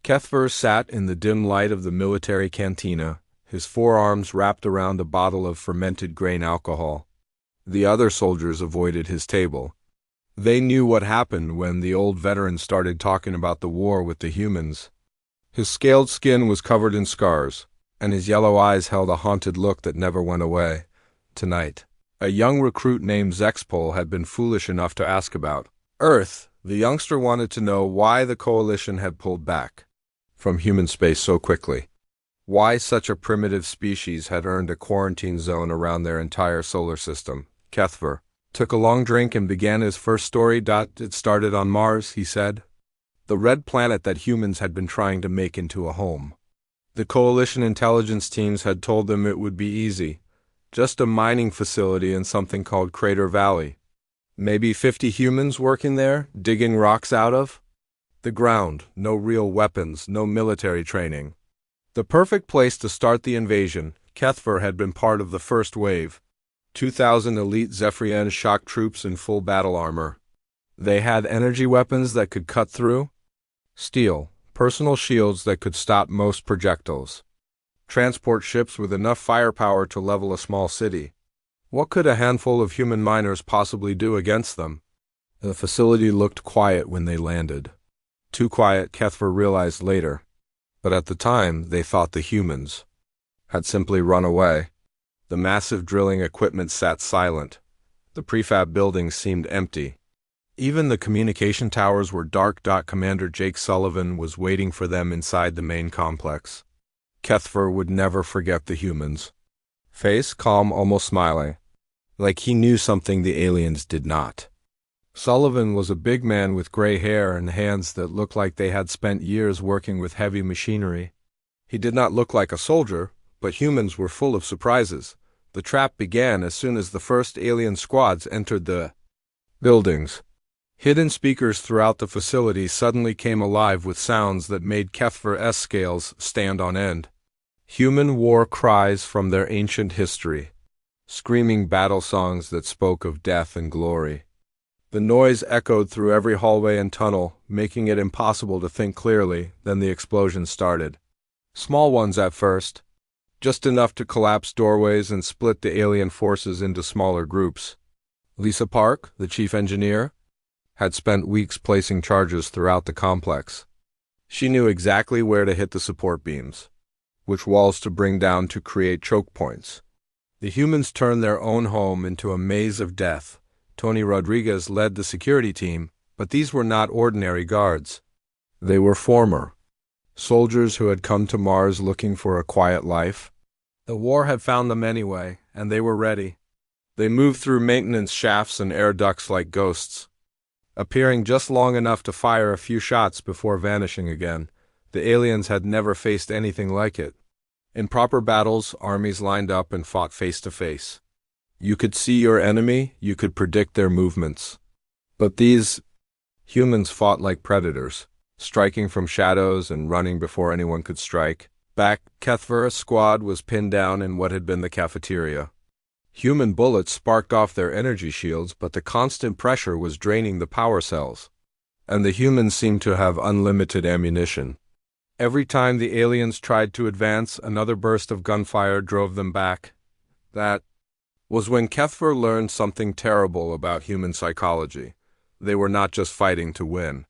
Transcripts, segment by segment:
Kethver sat in the dim light of the military cantina, his forearms wrapped around a bottle of fermented grain alcohol. The other soldiers avoided his table. They knew what happened when the old veteran started talking about the war with the humans. His scaled skin was covered in scars, and his yellow eyes held a haunted look that never went away. Tonight, a young recruit named Zexpol had been foolish enough to ask about Earth. The youngster wanted to know why the Coalition had pulled back from human space so quickly. Why such a primitive species had earned a quarantine zone around their entire solar system. Kethver took a long drink and began his first story. It started on Mars, he said. The red planet that humans had been trying to make into a home. The Coalition intelligence teams had told them it would be easy. Just a mining facility in something called Crater Valley. Maybe 50 humans working there, digging rocks out of the ground. No real weapons, no military training. The perfect place to start the invasion. Kethver had been part of the first wave. 2,000 elite Zephyrian shock troops in full battle armor. They had energy weapons that could cut through steel, personal shields that could stop most projectiles, transport ships with enough firepower to level a small city. What could a handful of human miners possibly do against them? The facility looked quiet when they landed. Too quiet, Kethver realized later. But at the time, they thought the humans had simply run away. The massive drilling equipment sat silent. The prefab buildings seemed empty. Even the communication towers were dark. Commander Jake Sullivan was waiting for them inside the main complex. Kethver would never forget the humans. Face calm, almost smiling, like he knew something the aliens did not. Sullivan was a big man with gray hair and hands that looked like they had spent years working with heavy machinery. He did not look like a soldier, but humans were full of surprises. The trap began as soon as the first alien squads entered the buildings. Hidden speakers throughout the facility suddenly came alive with sounds that made Kethver's scales stand on end. Human war cries from their ancient history. Screaming battle songs that spoke of death and glory. The noise echoed through every hallway and tunnel, making it impossible to think clearly. Then the explosions started. Small ones at first, just enough to collapse doorways and split the alien forces into smaller groups. Lisa Park, the chief engineer, had spent weeks placing charges throughout the complex. She knew exactly where to hit the support beams, which walls to bring down to create choke points. The humans turned their own home into a maze of death. Tony Rodriguez led the security team, but these were not ordinary guards. They were former soldiers who had come to Mars looking for a quiet life. The war had found them anyway, and they were ready. They moved through maintenance shafts and air ducts like ghosts, appearing just long enough to fire a few shots before vanishing again. The aliens had never faced anything like it. In proper battles, armies lined up and fought face to face. You could see your enemy, you could predict their movements. But these humans fought like predators, striking from shadows and running before anyone could strike. Back, Kethver's squad was pinned down in what had been the cafeteria. Human bullets sparked off their energy shields, but the constant pressure was draining the power cells. And the humans seemed to have unlimited ammunition. Every time the aliens tried to advance, another burst of gunfire drove them back. That was when Kethver learned something terrible about human psychology. They were not just fighting to win.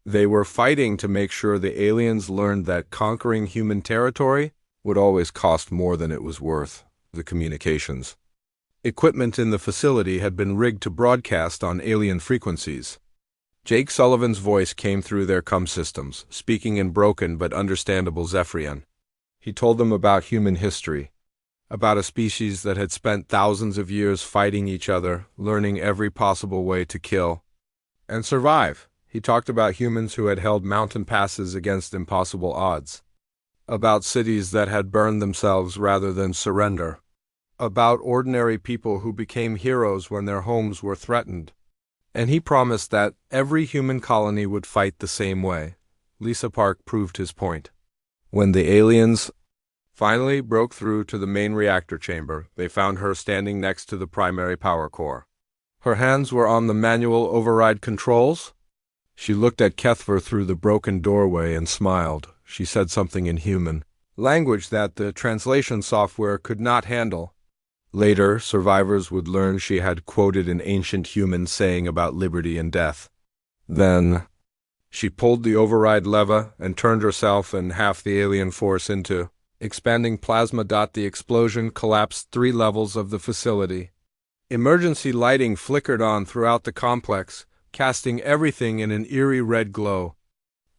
They were fighting to make sure the aliens learned that conquering human territory would always cost more than it was worth. The communications equipment in the facility had been rigged to broadcast on alien frequencies. Jake Sullivan's voice came through their comm systems, speaking in broken but understandable Zephyrian. He told them about human history, about a species that had spent thousands of years fighting each other, learning every possible way to kill and survive. He talked about humans who had held mountain passes against impossible odds, about cities that had burned themselves rather than surrender, about ordinary people who became heroes when their homes were threatened. And he promised that every human colony would fight the same way. Lisa Park proved his point. When the aliens finally broke through to the main reactor chamber, they found her standing next to the primary power core. Her hands were on the manual override controls. She looked at Kethver through the broken doorway and smiled. She said something in human language that the translation software could not handle. Later, survivors would learn she had quoted an ancient human saying about liberty and death. Then, she pulled the override lever and turned herself and half the alien force into expanding plasma. The explosion collapsed 3 levels of the facility. Emergency lighting flickered on throughout the complex, casting everything in an eerie red glow.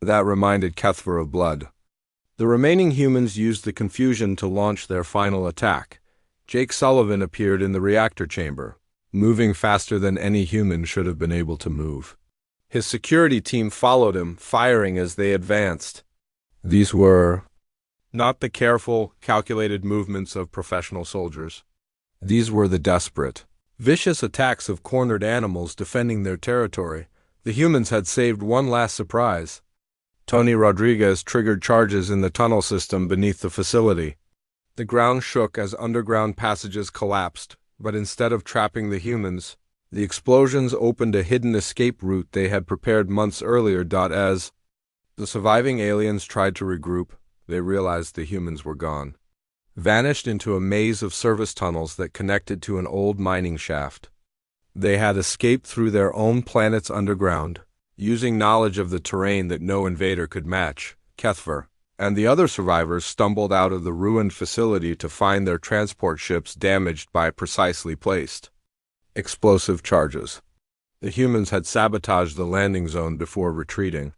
That reminded Kethver of blood. The remaining humans used the confusion to launch their final attack. Jake Sullivan appeared in the reactor chamber, moving faster than any human should have been able to move. His security team followed him, firing as they advanced. These were not the careful, calculated movements of professional soldiers. These were the desperate, vicious attacks of cornered animals defending their territory. The humans had saved one last surprise. Tony Rodriguez triggered charges in the tunnel system beneath the facility. The ground shook as underground passages collapsed, but instead of trapping the humans, the explosions opened a hidden escape route they had prepared months earlier. As the surviving aliens tried to regroup, they realized the humans were gone, vanished into a maze of service tunnels that connected to an old mining shaft. They had escaped through their own planet's underground, using knowledge of the terrain that no invader could match. Kethver and the other survivors stumbled out of the ruined facility to find their transport ships damaged by precisely placed explosive charges. The humans had sabotaged the landing zone before retreating.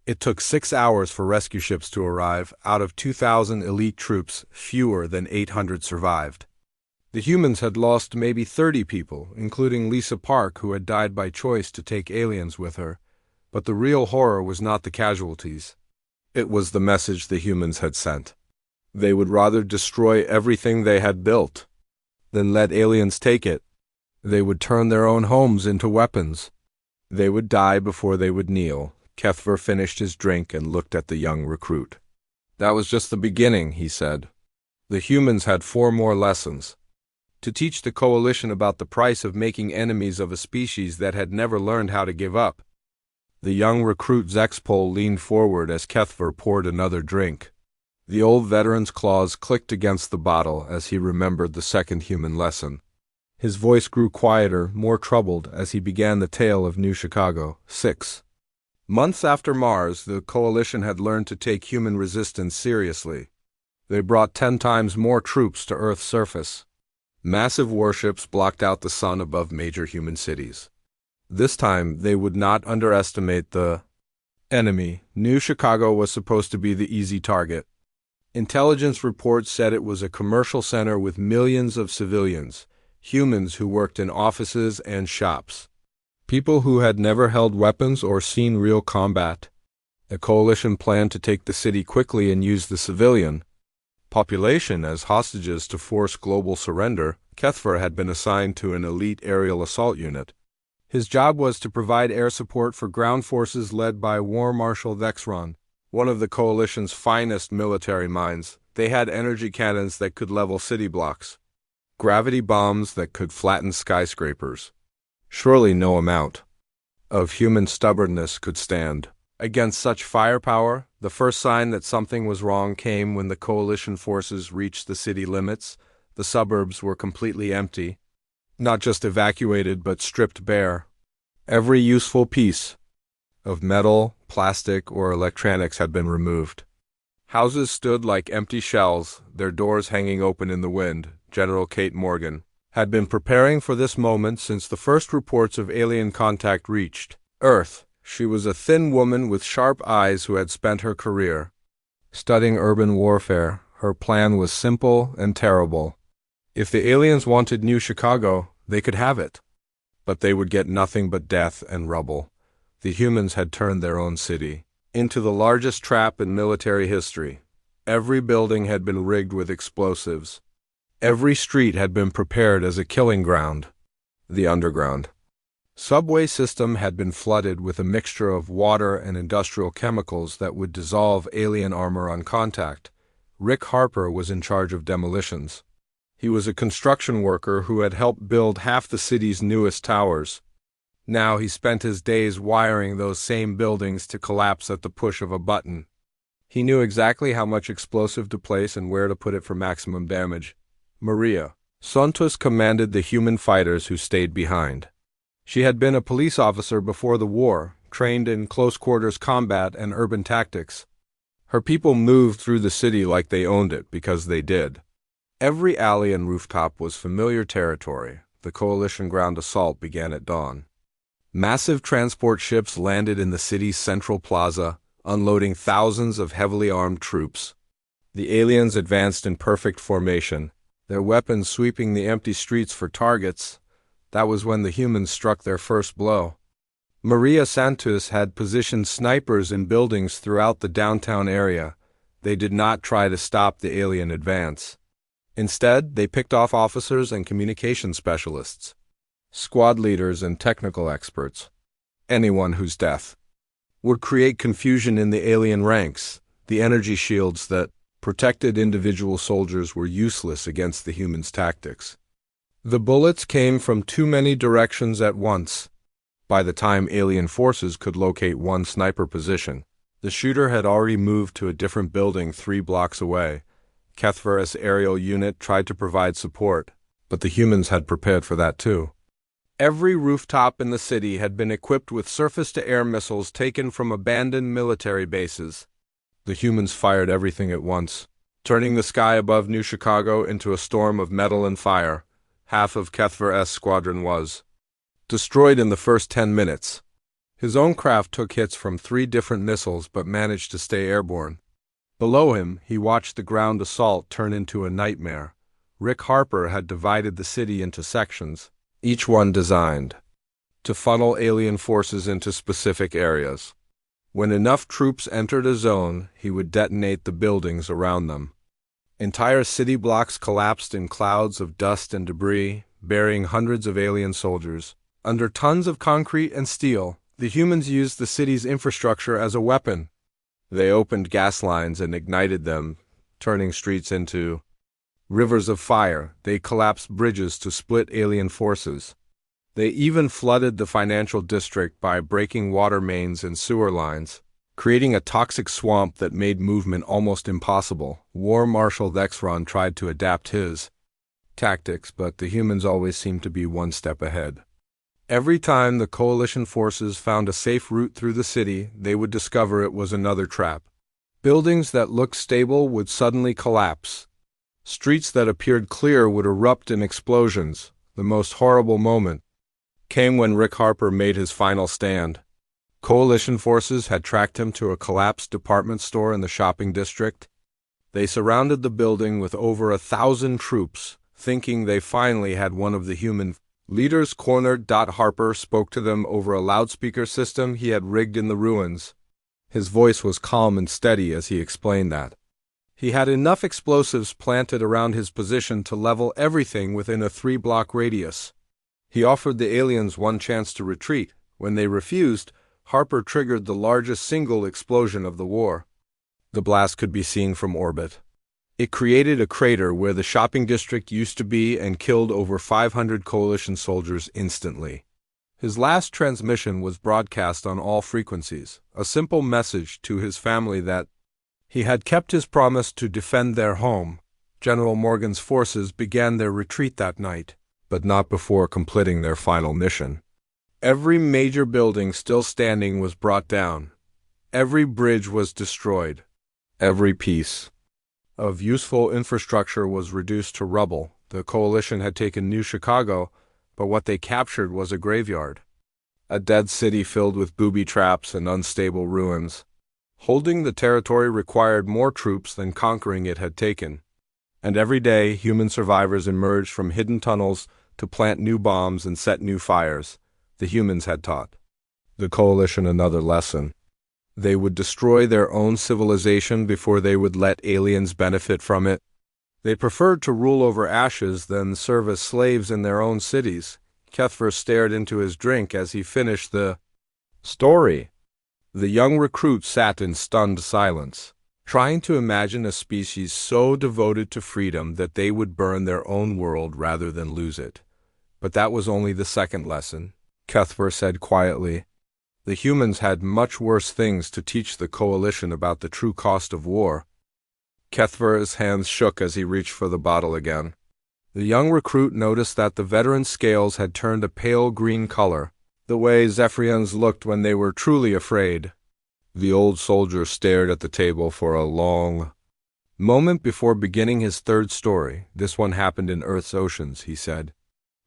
It took 6 hours for rescue ships to arrive. Out of 2,000 elite troops, fewer than 800 survived. The humans had lost maybe 30 people, including Lisa Park, who had died by choice to take aliens with her. But the real horror was not the casualties. It was the message the humans had sent. They would rather destroy everything they had built than let aliens take it. They would turn their own homes into weapons. They would die before they would kneel. Kethver finished his drink and looked at the young recruit. That was just the beginning, he said. The humans had 4 more lessons to teach the coalition about the price of making enemies of a species that had never learned how to give up. The young recruit Zexpol leaned forward as Kethver poured another drink. The old veteran's claws clicked against the bottle as he remembered the second human lesson. His voice grew quieter, more troubled, as he began the tale of New Chicago. 6 months after Mars, the coalition had learned to take human resistance seriously. They brought 10 times more troops to Earth's surface. Massive warships blocked out the sun above major human cities. This time, they would not underestimate the enemy. New Chicago was supposed to be the easy target. Intelligence reports said it was a commercial center with millions of civilians, humans who worked in offices and shops, people who had never held weapons or seen real combat. The coalition planned to take the city quickly and use the civilian population as hostages to force global surrender. Kethver had been assigned to an elite aerial assault unit. His job was to provide air support for ground forces led by War Marshal Vexron, one of the coalition's finest military minds. They had energy cannons that could level city blocks, gravity bombs that could flatten skyscrapers. Surely no amount of human stubbornness could stand against such firepower. The first sign that something was wrong came when the coalition forces reached the city limits. The suburbs were completely empty, not just evacuated but stripped bare. Every useful piece of metal, plastic, or electronics had been removed. Houses stood like empty shells, their doors hanging open in the wind. General Kate Morgan had been preparing for this moment since the first reports of alien contact reached Earth. She was a thin woman with sharp eyes who had spent her career studying urban warfare. Her plan was simple and terrible. If the aliens wanted New Chicago, they could have it. But they would get nothing but death and rubble. The humans had turned their own city into the largest trap in military history. Every building had been rigged with explosives. Every street had been prepared as a killing ground. The underground subway system had been flooded with a mixture of water and industrial chemicals that would dissolve alien armor on contact. Rick Harper was in charge of demolitions. He was a construction worker who had helped build half the city's newest towers. Now he spent his days wiring those same buildings to collapse at the push of a button. He knew exactly how much explosive to place and where to put it for maximum damage. Maria Santos commanded the human fighters who stayed behind. She had been a police officer before the war, trained in close-quarters combat and urban tactics. Her people moved through the city like they owned it because they did. Every alley and rooftop was familiar territory. The coalition ground assault began at dawn. Massive transport ships landed in the city's central plaza, unloading thousands of heavily armed troops. The aliens advanced in perfect formation, their weapons sweeping the empty streets for targets. That was when the humans struck their first blow. Maria Santos had positioned snipers in buildings throughout the downtown area. They did not try to stop the alien advance. Instead, they picked off officers and communication specialists, squad leaders and technical experts, anyone whose death would create confusion in the alien ranks. The energy shields that protected individual soldiers were useless against the humans' tactics. The bullets came from too many directions at once. By the time alien forces could locate one sniper position, the shooter had already moved to a different building 3 blocks away. Kethver's aerial unit tried to provide support, but the humans had prepared for that too. Every rooftop in the city had been equipped with surface-to-air missiles taken from abandoned military bases. The humans fired everything at once, turning the sky above New Chicago into a storm of metal and fire. Half of Kethver's squadron was destroyed in the first 10 minutes. His own craft took hits from 3 different missiles but managed to stay airborne. Below him, he watched the ground assault turn into a nightmare. Rick Harper had divided the city into sections, each one designed to funnel alien forces into specific areas. When enough troops entered a zone, he would detonate the buildings around them. Entire city blocks collapsed in clouds of dust and debris, burying hundreds of alien soldiers. Under tons of concrete and steel, the humans used the city's infrastructure as a weapon. They opened gas lines and ignited them, turning streets into rivers of fire. They collapsed bridges to split alien forces. They even flooded the financial district by breaking water mains and sewer lines, creating a toxic swamp that made movement almost impossible. War Marshal Vexron tried to adapt his tactics, but the humans always seemed to be one step ahead. Every time the coalition forces found a safe route through the city, they would discover it was another trap. Buildings that looked stable would suddenly collapse. Streets that appeared clear would erupt in explosions. The most horrible moment came when Rick Harper made his final stand. Coalition forces had tracked him to a collapsed department store in the shopping district. They surrounded the building with over 1,000 troops, thinking they finally had one of the human leaders cornered. Harper spoke to them over a loudspeaker system he had rigged in the ruins. His voice was calm and steady as he explained that he had enough explosives planted around his position to level everything within a 3-block radius. He offered the aliens one chance to retreat. When they refused, Harper triggered the largest single explosion of the war. The blast could be seen from orbit. It created a crater where the shopping district used to be and killed over 500 coalition soldiers instantly. His last transmission was broadcast on all frequencies, a simple message to his family that he had kept his promise to defend their home. General Morgan's forces began their retreat that night, but not before completing their final mission. Every major building still standing was brought down. Every bridge was destroyed. Every piece of useful infrastructure was reduced to rubble. The coalition had taken New Chicago, but what they captured was a graveyard. A dead city filled with booby traps and unstable ruins. Holding the territory required more troops than conquering it had taken. And every day, human survivors emerged from hidden tunnels to plant new bombs and set new fires. The humans had taught the coalition another lesson. They would destroy their own civilization before they would let aliens benefit from it. They preferred to rule over ashes than serve as slaves in their own cities. Kethver stared into his drink as he finished the story. The young recruit sat in stunned silence, trying to imagine a species so devoted to freedom that they would burn their own world rather than lose it. But that was only the second lesson. Cuthbert said quietly. The humans had much worse things to teach the Coalition about the true cost of war. Cuthbert's hands shook as he reached for the bottle again. The young recruit noticed that the veteran's scales had turned a pale green color, the way Zephyrians looked when they were truly afraid. The old soldier stared at the table for a long moment before beginning his third story. This one happened in Earth's oceans, he said.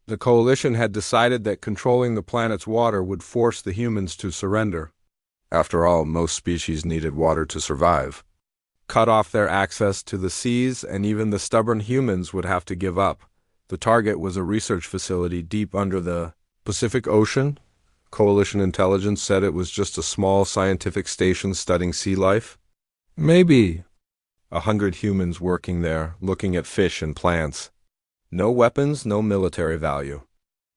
The Coalition had decided that controlling the planet's water would force the humans to surrender. After all, most species needed water to survive. Cut off their access to the seas, and even the stubborn humans would have to give up. The target was a research facility deep under the Pacific Ocean. Coalition intelligence said it was just a small scientific station studying sea life. Maybe 100 humans working there, looking at fish and plants. No weapons, no military value.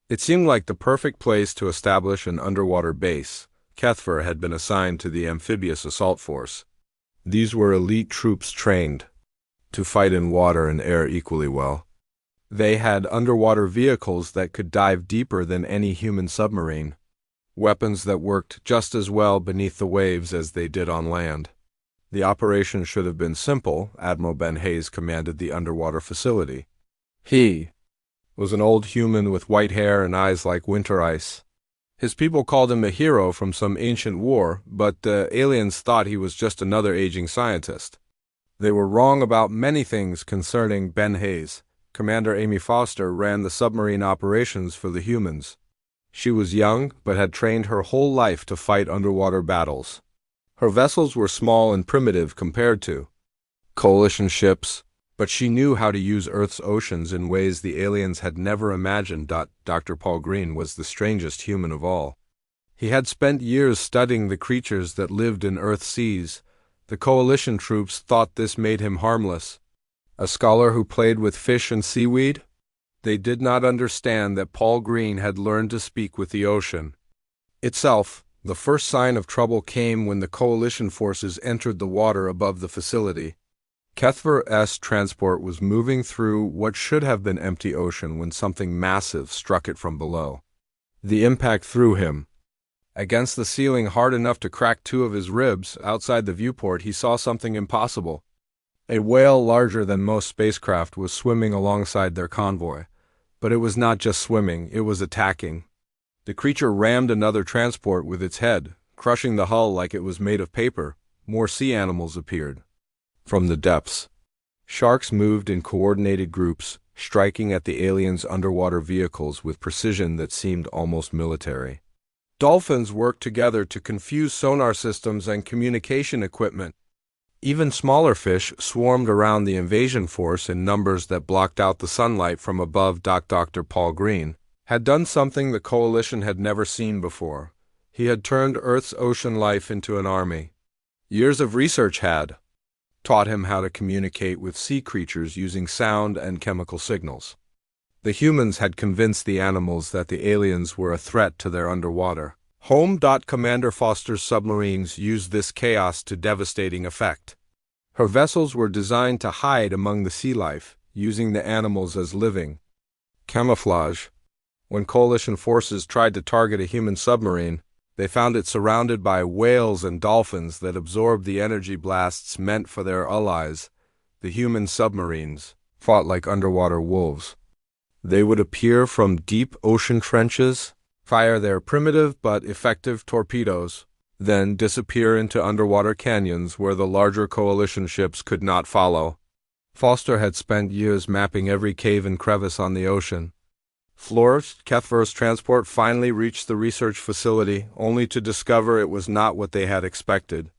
It seemed like the perfect place to establish an underwater base. Cuthbert had been assigned to the amphibious assault force. These were elite troops trained to fight in water and air equally well. They had underwater vehicles that could dive deeper than any human submarine. Weapons that worked just as well beneath the waves as they did on land. The operation should have been simple. Admiral Ben Hayes commanded the underwater facility. He was an old human with white hair and eyes like winter ice. His people called him a hero from some ancient war, but the aliens thought he was just another aging scientist. They were wrong about many things concerning Ben Hayes. Commander Amy Foster ran the submarine operations for the humans. She was young, but had trained her whole life to fight underwater battles. Her vessels were small and primitive compared to Coalition ships, but she knew how to use Earth's oceans in ways the aliens had never imagined. Dr. Paul Green was the strangest human of all. He had spent years studying the creatures that lived in Earth's seas. The Coalition troops thought this made him harmless. A scholar who played with fish and seaweed? They did not understand that Paul Green had learned to speak with the ocean itself. The first sign of trouble came when the Coalition forces entered the water above the facility. Cuthbert's transport was moving through what should have been empty ocean when something massive struck it from below. The impact threw him against the ceiling hard enough to crack 2 of his ribs. Outside the viewport, he saw something impossible. A whale larger than most spacecraft was swimming alongside their convoy. But it was not just swimming, it was attacking. The creature rammed another transport with its head, crushing the hull like it was made of paper. More sea animals appeared from the depths. Sharks moved in coordinated groups, striking at the aliens' underwater vehicles with precision that seemed almost military. Dolphins worked together to confuse sonar systems and communication equipment. Even smaller fish swarmed around the invasion force in numbers that blocked out the sunlight from above. Dr. Paul Green had done something the Coalition had never seen before. He had turned Earth's ocean life into an army. Years of research had taught him how to communicate with sea creatures using sound and chemical signals. The humans had convinced the animals that the aliens were a threat to their underwater home. Commander Foster's submarines used this chaos to devastating effect. Her vessels were designed to hide among the sea life, using the animals as living camouflage. When Coalition forces tried to target a human submarine, they found it surrounded by whales and dolphins that absorbed the energy blasts meant for their allies. The human submarines fought like underwater wolves. They would appear from deep ocean trenches, fire their primitive but effective torpedoes, then disappear into underwater canyons where the larger Coalition ships could not follow. Foster had spent years mapping every cave and crevice on the ocean. Cuthbert's transport finally reached the research facility, only to discover it was not what they had expected.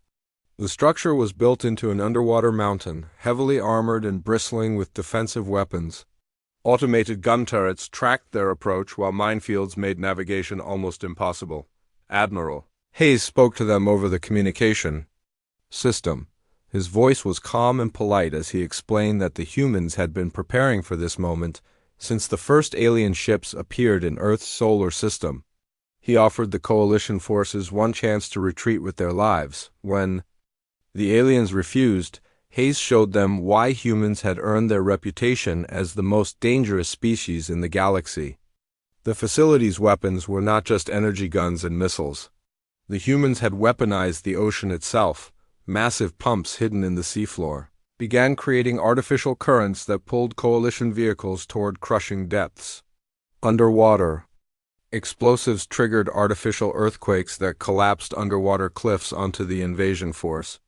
The structure was built into an underwater mountain, heavily armored and bristling with defensive weapons. Automated gun turrets tracked their approach while minefields made navigation almost impossible. Admiral Hayes spoke to them over the communication system. His voice was calm and polite as he explained that the humans had been preparing for this moment since the first alien ships appeared in Earth's solar system. He offered the Coalition forces one chance to retreat with their lives. When the aliens refused, Hayes showed them why humans had earned their reputation as the most dangerous species in the galaxy. The facility's weapons were not just energy guns and missiles. The humans had weaponized the ocean itself. Massive pumps hidden in the seafloor began creating artificial currents that pulled coalition vehicles toward crushing depths. Underwater, explosives triggered artificial earthquakes that collapsed underwater cliffs onto the invasion force.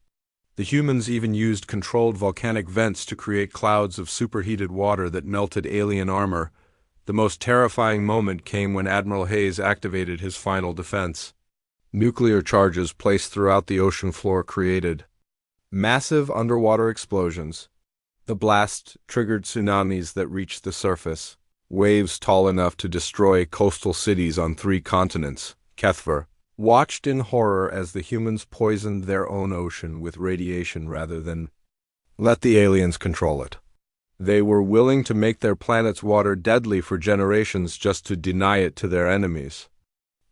The humans even used controlled volcanic vents to create clouds of superheated water that melted alien armor. The most terrifying moment came when Admiral Hayes activated his final defense. Nuclear charges placed throughout the ocean floor created massive underwater explosions. The blast triggered tsunamis that reached the surface, waves tall enough to destroy coastal cities on 3 continents. Kethver watched in horror as the humans poisoned their own ocean with radiation rather than let the aliens control it. They were willing to make their planet's water deadly for generations just to deny it to their enemies.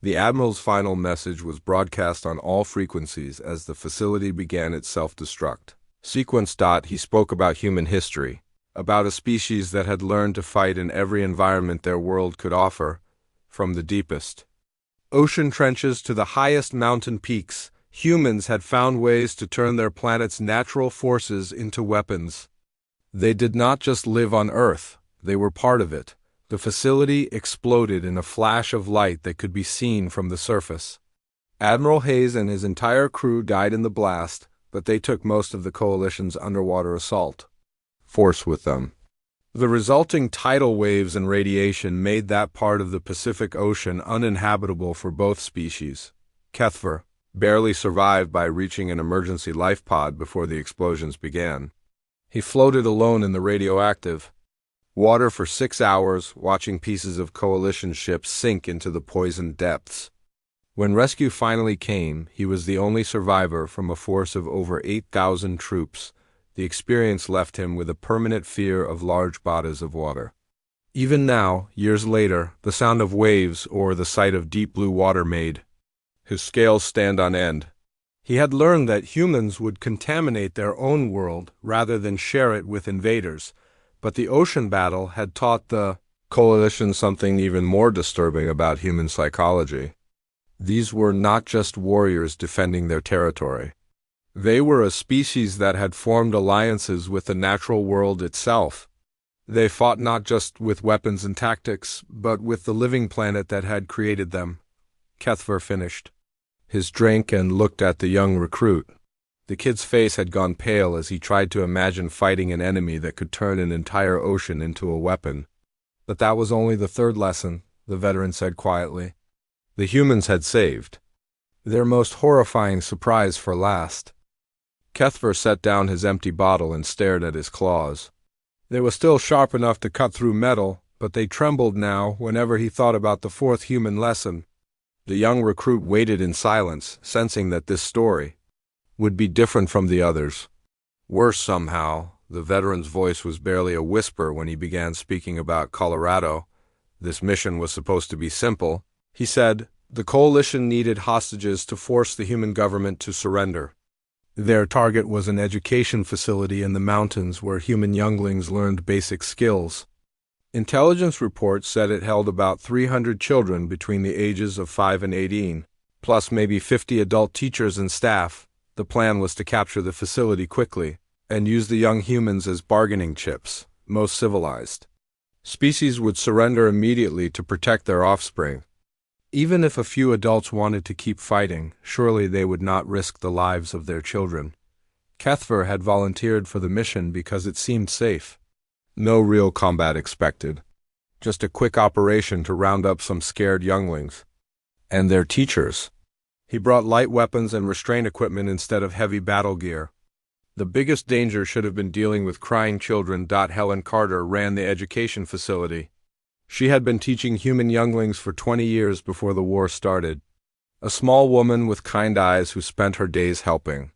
The Admiral's final message was broadcast on all frequencies as the facility began its self-destruct. Sequence. He spoke about human history, about a species that had learned to fight in every environment their world could offer, from the deepest ocean trenches to the highest mountain peaks. Humans had found ways to turn their planet's natural forces into weapons. They did not just live on Earth, they were part of it. The facility exploded in a flash of light that could be seen from the surface. Admiral Hayes and his entire crew died in the blast, but they took most of the Coalition's underwater assault force with them. The resulting tidal waves and radiation made that part of the Pacific Ocean uninhabitable for both species. Kethver barely survived by reaching an emergency life pod before the explosions began. He floated alone in the radioactive water for 6 hours, watching pieces of Coalition ships sink into the poisoned depths. When rescue finally came, he was the only survivor from a force of over 8,000 troops. The experience left him with a permanent fear of large bodies of water. Even now, years later, the sound of waves or the sight of deep blue water made his scales stand on end. He had learned that humans would contaminate their own world rather than share it with invaders, but the ocean battle had taught the Coalition something even more disturbing about human psychology. These were not just warriors defending their territory. They were a species that had formed alliances with the natural world itself. They fought not just with weapons and tactics, but with the living planet that had created them. Kethver finished his drink and looked at the young recruit. The kid's face had gone pale as he tried to imagine fighting an enemy that could turn an entire ocean into a weapon. But that was only the 3rd lesson, the veteran said quietly. The humans had saved their most horrifying surprise for last. Kethver set down his empty bottle and stared at his claws. They were still sharp enough to cut through metal, but they trembled now whenever he thought about the 4th human lesson. The young recruit waited in silence, sensing that this story would be different from the others. Worse somehow. The veteran's voice was barely a whisper when he began speaking about Colorado. This mission was supposed to be simple. He said, the Coalition needed hostages to force the human government to surrender. Their target was an education facility in the mountains where human younglings learned basic skills. Intelligence reports said it held about 300 children between the ages of 5 and 18, plus maybe 50 adult teachers and staff. The plan was to capture the facility quickly and use the young humans as bargaining chips. Most civilized species would surrender immediately to protect their offspring. Even if a few adults wanted to keep fighting, surely they would not risk the lives of their children. Kethver had volunteered for the mission because it seemed safe. No real combat expected. Just a quick operation to round up some scared younglings. And their teachers. He brought light weapons and restraint equipment instead of heavy battle gear. The biggest danger should have been dealing with crying children. Helen Carter ran the education facility. She had been teaching human younglings for 20 years before the war started. A small woman with kind eyes who spent her days helping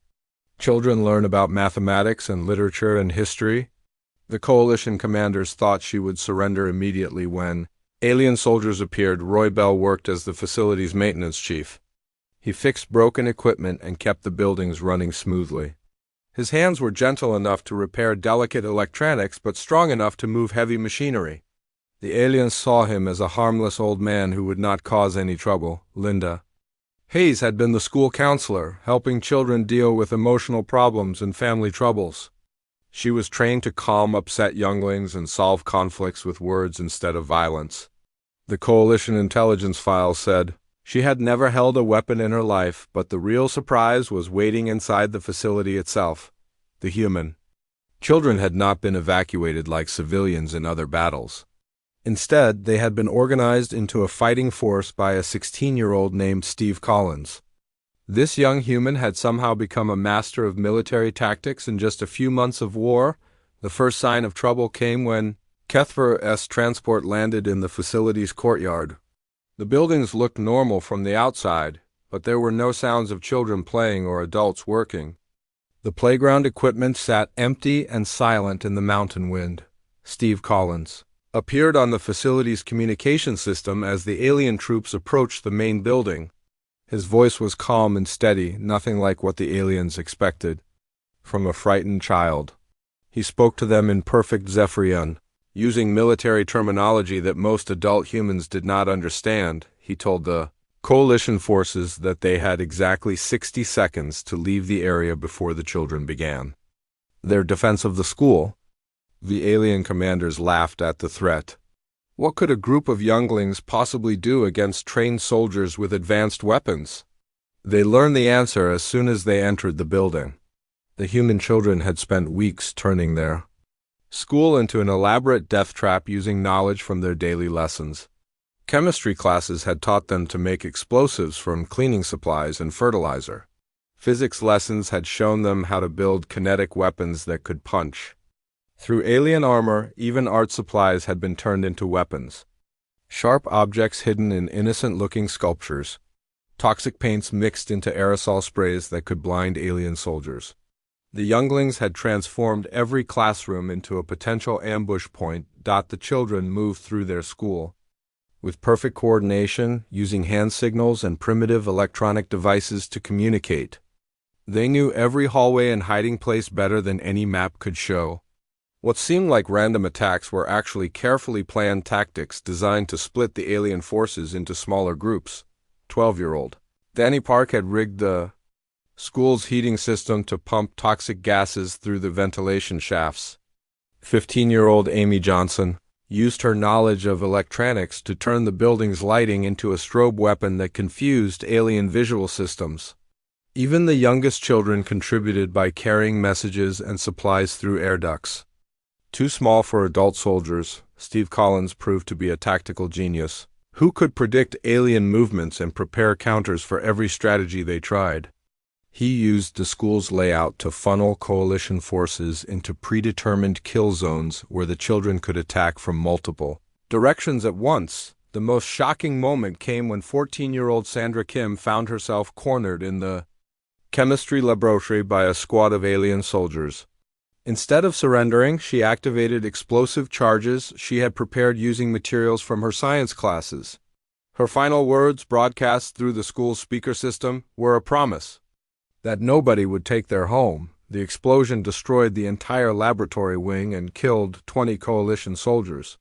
children learn about mathematics and literature and history. The Coalition commanders thought she would surrender immediately when alien soldiers appeared. Roy Bell worked as the facility's maintenance chief. He fixed broken equipment and kept the buildings running smoothly. His hands were gentle enough to repair delicate electronics but strong enough to move heavy machinery. The aliens saw him as a harmless old man who would not cause any trouble. Linda Hayes had been the school counselor, helping children deal with emotional problems and family troubles. She was trained to calm upset younglings and solve conflicts with words instead of violence. The Coalition intelligence file said she had never held a weapon in her life, but the real surprise was waiting inside the facility itself, the human. Children had not been evacuated like civilians in other battles. Instead, they had been organized into a fighting force by a 16-year-old named Steve Collins. This young human had somehow become a master of military tactics in just a few months of war. The first sign of trouble came when Kethver's transport landed in the facility's courtyard. The buildings looked normal from the outside, but there were no sounds of children playing or adults working. The playground equipment sat empty and silent in the mountain wind. Steve Collins appeared on the facility's communication system as the alien troops approached the main building. His voice was calm and steady, nothing like what the aliens expected from a frightened child. He spoke to them in perfect Zephyrian. Using military terminology that most adult humans did not understand, he told the Coalition forces that they had exactly 60 seconds to leave the area before the children began their defense of the school. The alien commanders laughed at the threat. What could a group of younglings possibly do against trained soldiers with advanced weapons? They learned the answer as soon as they entered the building. The human children had spent weeks turning their school into an elaborate death trap using knowledge from their daily lessons. Chemistry classes had taught them to make explosives from cleaning supplies and fertilizer. Physics lessons had shown them how to build kinetic weapons that could punch. Through alien armor, even art supplies had been turned into weapons. Sharp objects hidden in innocent-looking sculptures. Toxic paints mixed into aerosol sprays that could blind alien soldiers. The younglings had transformed every classroom into a potential ambush point. The children moved through their school with perfect coordination, using hand signals and primitive electronic devices to communicate. They knew every hallway and hiding place better than any map could show. What seemed like random attacks were actually carefully planned tactics designed to split the alien forces into smaller groups. 12-year-old Danny Park had rigged the school's heating system to pump toxic gases through the ventilation shafts. 15-year-old Amy Johnson used her knowledge of electronics to turn the building's lighting into a strobe weapon that confused alien visual systems. Even the youngest children contributed by carrying messages and supplies through air ducts. Too small for adult soldiers, Steve Collins proved to be a tactical genius who could predict alien movements and prepare counters for every strategy they tried. He used the school's layout to funnel Coalition forces into predetermined kill zones where the children could attack from multiple directions at once. The most shocking moment came when 14-year-old Sandra Kim found herself cornered in the chemistry laboratory by a squad of alien soldiers. Instead of surrendering, she activated explosive charges she had prepared using materials from her science classes. Her final words, broadcast through the school's speaker system, were a promise that nobody would take their home. The explosion destroyed the entire laboratory wing and killed 20 Coalition soldiers.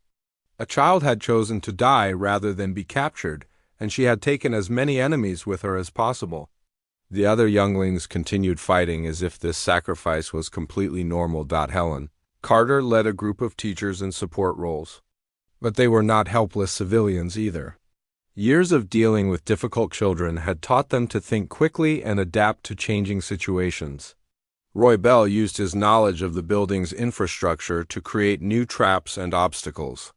A child had chosen to die rather than be captured, and she had taken as many enemies with her as possible. The other younglings continued fighting as if this sacrifice was completely normal. Helen Carter led a group of teachers in support roles. But they were not helpless civilians either. Years of dealing with difficult children had taught them to think quickly and adapt to changing situations. Roy Bell used his knowledge of the building's infrastructure to create new traps and obstacles.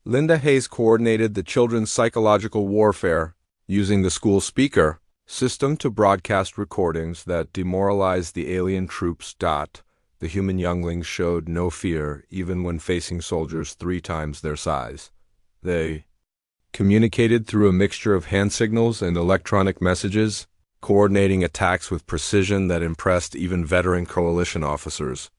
Linda Hayes coordinated the children's psychological warfare, using the school speaker system to broadcast recordings that demoralized the alien troops. The human younglings showed no fear even when facing soldiers 3 times their size. They communicated through a mixture of hand signals and electronic messages, coordinating attacks with precision that impressed even veteran Coalition officers.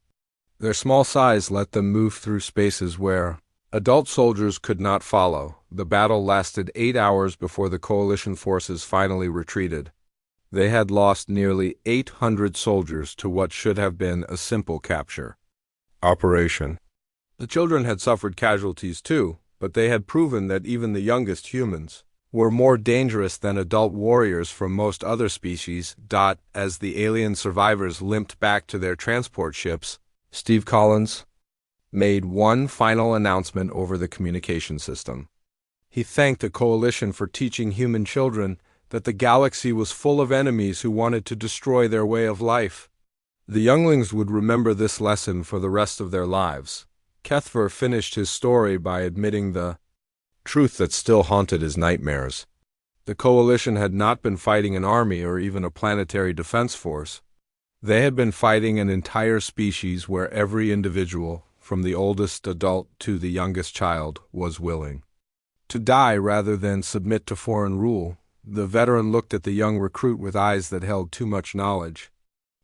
Their small size let them move through spaces where adult soldiers could not follow. The battle lasted 8 hours before the Coalition forces finally retreated. They had lost nearly 800 soldiers to what should have been a simple capture operation. The children had suffered casualties too. but they had proven that even the youngest humans were more dangerous than adult warriors from most other species. As the alien survivors limped back to their transport ships, Steve Collins made one final announcement over the communication system. He thanked the Coalition for teaching human children that the galaxy was full of enemies who wanted to destroy their way of life. The younglings would remember this lesson for the rest of their lives. Kethver finished his story by admitting the truth that still haunted his nightmares. The Coalition had not been fighting an army or even a planetary defense force. They had been fighting an entire species where every individual, from the oldest adult to the youngest child, was willing to die rather than submit to foreign rule. The veteran looked at the young recruit with eyes that held too much knowledge.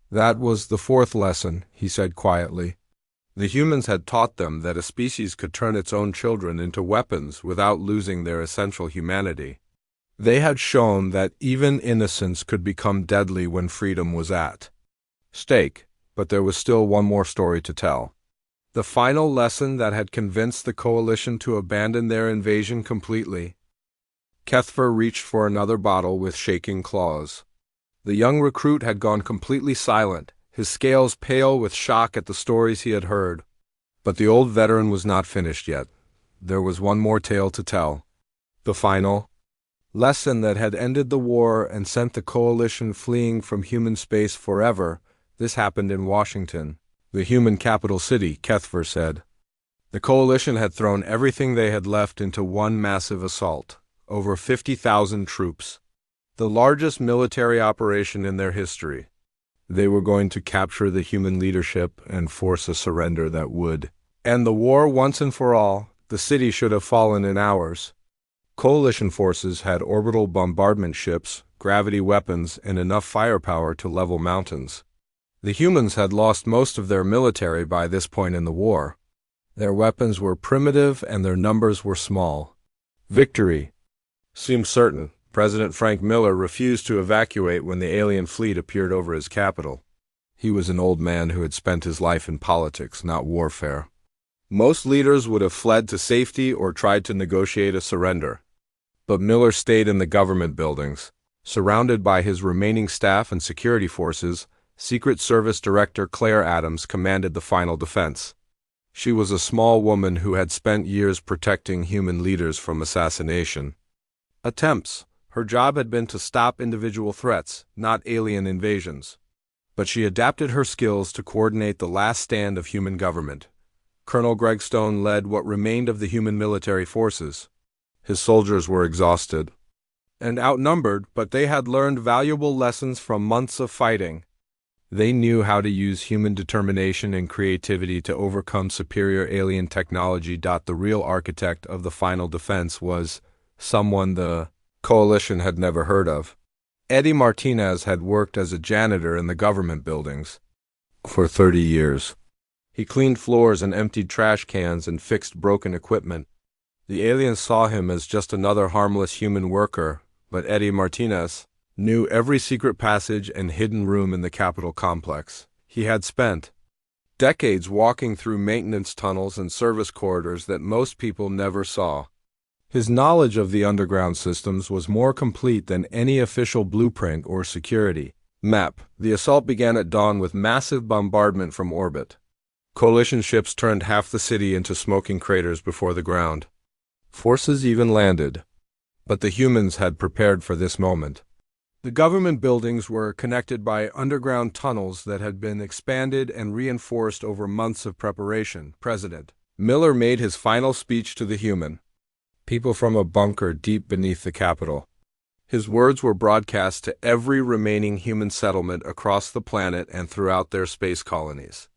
"That was the fourth lesson," he said quietly. The humans had taught them that a species could turn its own children into weapons without losing their essential humanity. They had shown that even innocence could become deadly when freedom was at stake, but there was still one more story to tell. The final lesson that had convinced the Coalition to abandon their invasion completely. Kethver reached for another bottle with shaking claws. The young recruit had gone completely silent, his scales pale with shock at the stories he had heard. But the old veteran was not finished yet. There was one more tale to tell. The final lesson that had ended the war and sent the Coalition fleeing from human space forever. This happened in Washington, the human capital city, Kethver said. The Coalition had thrown everything they had left into one massive assault. Over 50,000 troops. The largest military operation in their history. They were going to capture the human leadership and force a surrender that would end the war once and for all. The city should have fallen in hours. Coalition forces had orbital bombardment ships, gravity weapons, and enough firepower to level mountains. The humans had lost most of their military by this point in the war. Their weapons were primitive and their numbers were small. Victory seemed certain. President Frank Miller refused to evacuate when the alien fleet appeared over his capital. He was an old man who had spent his life in politics, not warfare. Most leaders would have fled to safety or tried to negotiate a surrender. But Miller stayed in the government buildings. Surrounded by his remaining staff and security forces, Secret Service Director Claire Adams commanded the final defense. She was a small woman who had spent years protecting human leaders from assassination attempts. Her job had been to stop individual threats, not alien invasions. But she adapted her skills to coordinate the last stand of human government. Colonel Greg Stone led what remained of the human military forces. His soldiers were exhausted and outnumbered, but they had learned valuable lessons from months of fighting. They knew how to use human determination and creativity to overcome superior alien technology. The real architect of the final defense was someone the Coalition had never heard of. Eddie Martinez had worked as a janitor in the government buildings for 30 years. He cleaned floors and emptied trash cans and fixed broken equipment. The aliens saw him as just another harmless human worker, but Eddie Martinez knew every secret passage and hidden room in the Capitol complex. He had spent decades walking through maintenance tunnels and service corridors that most people never saw. His knowledge of the underground systems was more complete than any official blueprint or security map. The assault began at dawn with massive bombardment from orbit. Coalition ships turned half the city into smoking craters before the ground. Forces even landed. But the humans had prepared for this moment. The government buildings were connected by underground tunnels that had been expanded and reinforced over months of preparation. President Miller made his final speech to the human people from a bunker deep beneath the Capitol. His words were broadcast to every remaining human settlement across the planet and throughout their space colonies.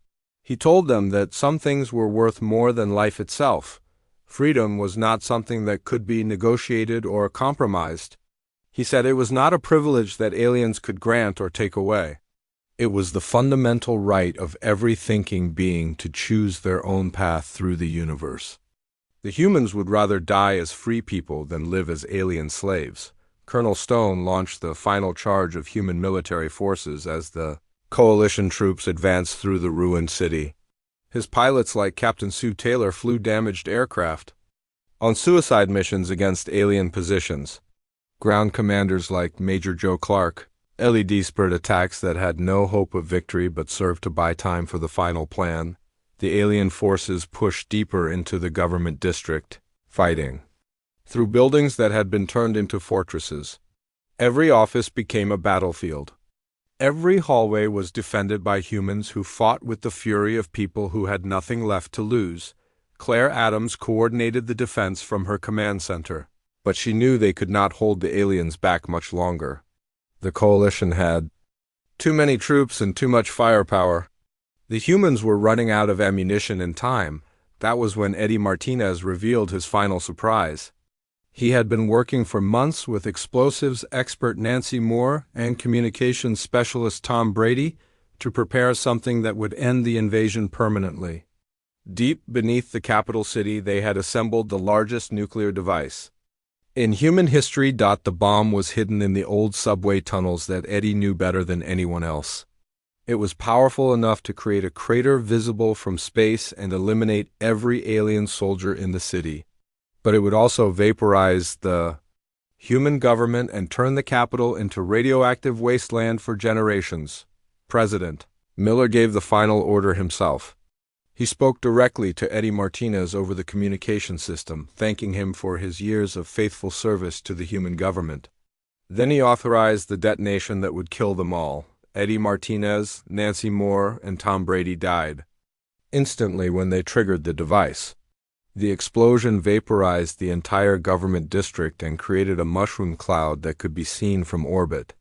He told them that some things were worth more than life itself. Freedom was not something that could be negotiated or compromised. He said it was not a privilege that aliens could grant or take away. It was the fundamental right of every thinking being to choose their own path through the universe. The humans would rather die as free people than live as alien slaves. Colonel Stone launched the final charge of human military forces as the Coalition troops advanced through the ruined city. His pilots, like Captain Sue Taylor, flew damaged aircraft. on suicide missions against alien positions. Ground commanders like Major Joe Clark, LED-spurred attacks that had no hope of victory but served to buy time for the final plan. The alien forces pushed deeper into the government district, fighting through buildings that had been turned into fortresses. Every office became a battlefield. Every hallway was defended by humans who fought with the fury of people who had nothing left to lose. Claire Adams coordinated the defense from her command center, but she knew they could not hold the aliens back much longer. The coalition had too many troops and too much firepower. The humans were running out of ammunition and time. That was when Eddie Martinez revealed his final surprise. He had been working for months with explosives expert Nancy Moore and communications specialist Tom Brady to prepare something that would end the invasion permanently. Deep beneath the capital city, they had assembled the largest nuclear device in human history. The bomb was hidden in the old subway tunnels that Eddie knew better than anyone else. It was powerful enough to create a crater visible from space and eliminate every alien soldier in the city. But it would also vaporize the human government and turn the capital into radioactive wasteland for generations. President Miller gave the final order himself. He spoke directly to Eddie Martinez over the communication system, thanking him for his years of faithful service to the human government. Then he authorized the detonation that would kill them all. Eddie Martinez, Nancy Moore, and Tom Brady died instantly when they triggered the device. The explosion vaporized the entire government district and created a mushroom cloud that could be seen from orbit.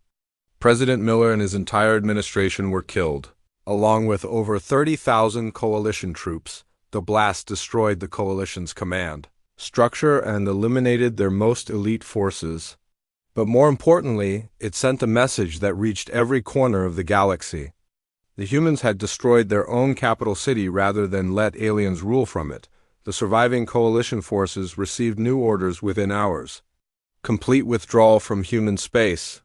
President Miller and his entire administration were killed, along with over 30,000 coalition troops. The blast destroyed the coalition's command structure and eliminated their most elite forces. But more importantly, it sent a message that reached every corner of the galaxy. The humans had destroyed their own capital city rather than let aliens rule from it. The surviving coalition forces received new orders within hours. Complete withdrawal from human space.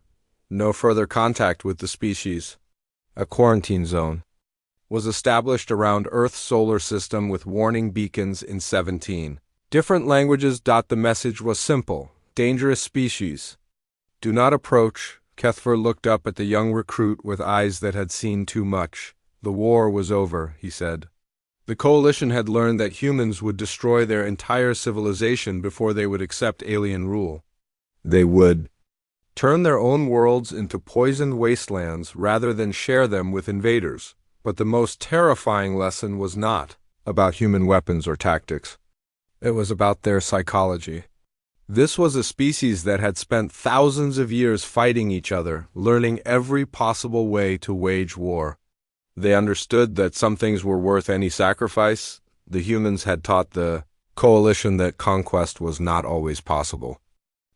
No further contact with the species. A quarantine zone was established around Earth's solar system with warning beacons in 17 different languages. The message was simple: dangerous species, do not approach. Kethver looked up at the young recruit with eyes that had seen too much. The war was over, he said. The coalition had learned that humans would destroy their entire civilization before they would accept alien rule. They would turn their own worlds into poisoned wastelands rather than share them with invaders. But the most terrifying lesson was not about human weapons or tactics. It was about their psychology. This was a species that had spent thousands of years fighting each other, learning every possible way to wage war. They understood that some things were worth any sacrifice. The humans had taught the coalition that conquest was not always possible,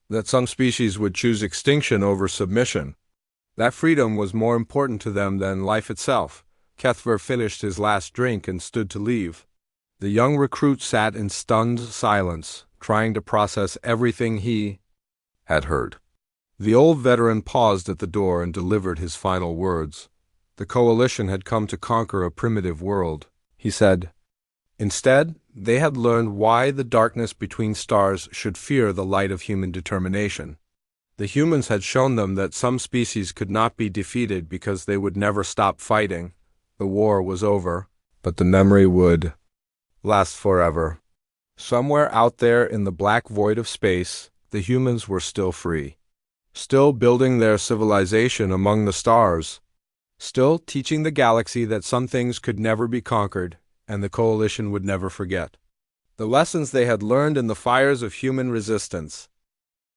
that some species would choose extinction over submission. That freedom was more important to them than life itself. Kethver finished his last drink and stood to leave. The young recruit sat in stunned silence, trying to process everything he had heard. The old veteran paused at the door and delivered his final words. The coalition had come to conquer a primitive world, he said. Instead, they had learned why the darkness between stars should fear the light of human determination. The humans had shown them that some species could not be defeated because they would never stop fighting. The war was over, but the memory would last forever. Somewhere out there in the black void of space, the humans were still free, still building their civilization among the stars, still teaching the galaxy that some things could never be conquered and the coalition would never forget. The lessons they had learned in the fires of human resistance.